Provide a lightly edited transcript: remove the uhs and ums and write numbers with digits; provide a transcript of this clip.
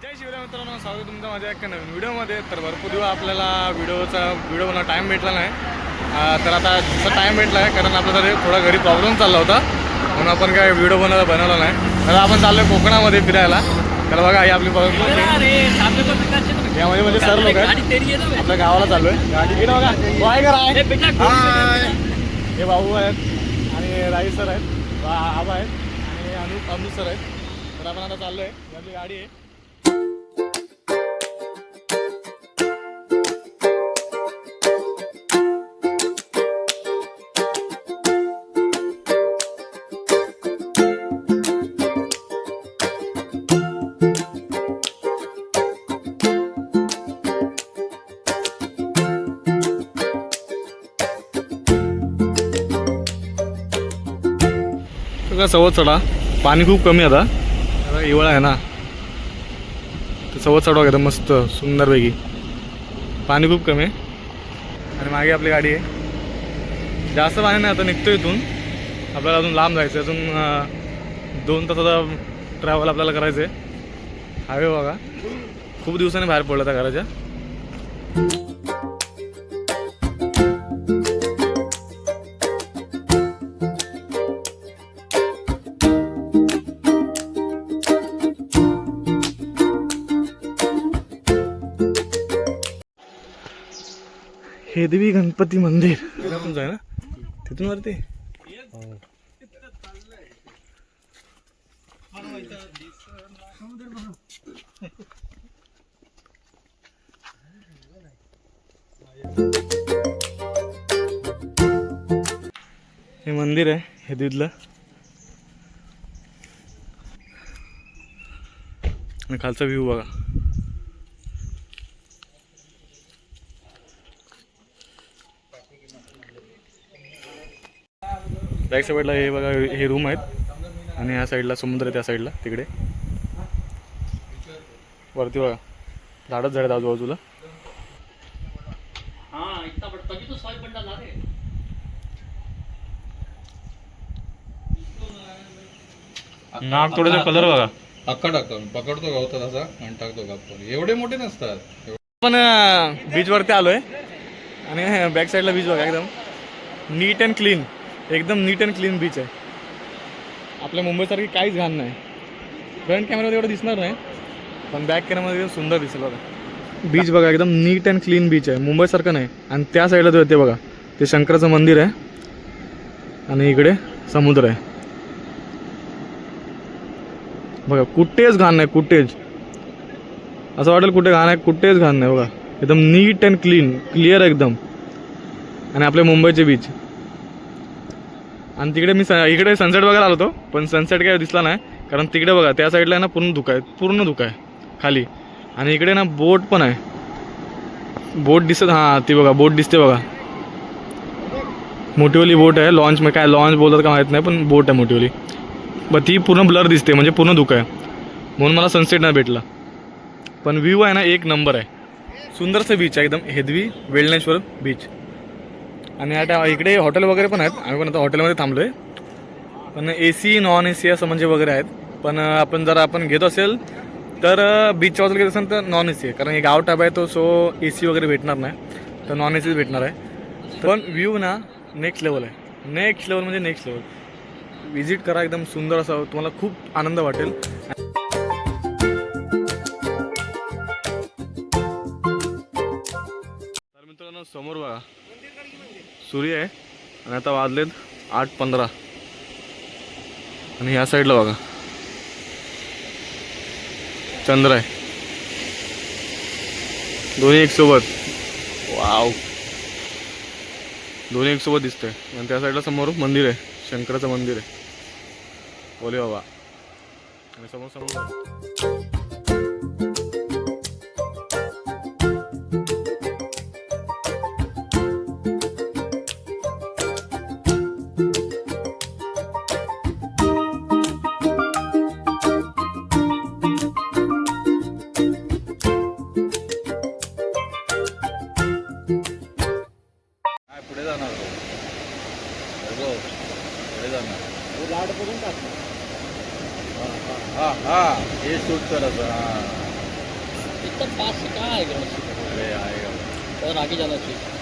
जय शिवराय मित्रांनो, स्वागत तुमचं माझ्या एका नवीन व्हिडिओमध्ये. तर भरपूर दिवस आपल्याला व्हिडिओ बनवायला टाईम भेटला नाही. तर आता जसा टाईम भेटला आहे कारण आपल्याला थोडा घरी प्रॉब्लेम चालला होता म्हणून आपण काय व्हिडिओ बनवला नाही. तर आपण चाललो कोकणामध्ये फिरायला. तर बघा ही आपली यामध्ये म्हणजे सर लोक आहेत, आपल्या गावाला चाललो आहे. गाडी बघा हे भाऊ आहेत आणि राई सर आहेत, आबा आहेत आणि अनु सर आहेत. तर आपण आता चाललो आहे, आपली गाडी आहे. सवत चढा, पाणी खूप कमी आता, हिवाळा आहे ना, तर सवत चढवा एकदम मस्त सुंदरपैकी. पाणी खूप कमी आहे आणि मागे आपली गाडी आहे. जास्त पाणी नाही, आता निघतो इथून. आपल्याला अजून लांब जायचं आहे, अजून 2 तासाचा ट्रॅव्हल आपल्याला करायचं आहे. हायवे बघा, खूप दिवसांनी बाहेर पडलं त्या घराच्या. हेदवी गणपती मंदिर आपण जाय ना तिथून वरती. हे मंदिर आहे हेदवीतलं आणि खालचा व्ह्यू बघा. बॅक साईडला हे बघा, हे रूम आहेत आणि ह्या साईडला समुद्र आहे, त्या साईडला तिकडे वरती बघा झाडच झाड आजूबाजूला. नाक थोडासा कलर बघा, अक्का टाकतो पकडतो गावतात असा आणि टाकतो कापून. एवढे मोठे नसतात. आपण बीच वरती आलोय आणि बॅक साईडला बीच बघा, एकदम नीट अँड क्लीन, एकदम नीट अँड क्लीन बीच आहे. आपल्या मुंबईसारखी काहीच घाण नाही. फ्रंट कॅमेरामध्ये एवढं दिसणार नाही पण बॅक कॅमेरामध्ये एकदम सुंदर दिसेल बघा. बीच बघा एकदम नीट अँड क्लीन बीच आहे, मुंबईसारखं नाही. आणि त्या साईडला तो येते बघा, ते शंकराचं मंदिर आहे आणि इकडे समुद्र आहे बघा. कुठेच घाण नाही, कुठेच असं वाटेल कुठे घाण आहे, कुठेच घाण नाही बघा. एकदम नीट अँड क्लीन, क्लिअर एकदम. आणि आपले मुंबईचे बीच. आणि तिकडे मी इकडे सनसेट बघायला आलो होतो पण सनसेट काय दिसला नाही कारण तिकडे बघा त्या साईडला आहे ना पूर्ण धुका आहे खाली. आणि इकडे ना बोट पण आहे, बोट दिसत, हां ती बघा बोट दिसते बघा, मोठीवाली बोट आहे. लॉन्च काय लॉन्च बोलतात का माहीत नाही पण बोट आहे मोठीवाली. बट ती पूर्ण ब्लर दिसते म्हणजे पूर्ण धुका आहे म्हणून मला सनसेट नाही भेटला. पण व्ह्यू आहे ना एक नंबर आहे, सुंदरसं बीच आहे एकदम. हेदवी वेलनेश्वर बीच. आणि आता इकडे हॉटेल वगैरे पण आहेत, आम्ही पण आता हॉटेलमध्ये थांबलो आहे. पण AC नॉन AC असं म्हणजे वगैरे आहेत. पण आपण जर आपण घेत असेल तर बीचच्या बाजूला घेत असेल तर नॉन AC आहे कारण हे गाव टाईप आहे तो, सो AC वगैरे भेटणार नाही, तर नॉन ACच भेटणार आहे. पण व्ह्यू ना नेक्स्ट लेवल आहे, नेक्स्ट लेवल म्हणजे नेक्स्ट लेवल. विजिट करा, एकदम सुंदर असं, तुम्हाला खूप आनंद वाटेल. तर मित्रांनो समोर बघा सूर्य आहे आणि आता वाजलेत 8:15 आणि ह्या साईडला बघा चंद्र आहे, दोन्ही एक सोबत. वाव, दोन्ही एक सोबत दिसतंय. आणि त्या साईडला समोर मंदिर आहे, शंकराचं मंदिर आहे, बोले बाबा. आणि समोर समोर पुढे जाणार. पुढे जाणार. लाड बघून टाक. हा हा, हे शूट करायचं. हा इतना पास से कहाँ आएगा मछली अरे आएगा और आगे जाना चाहिए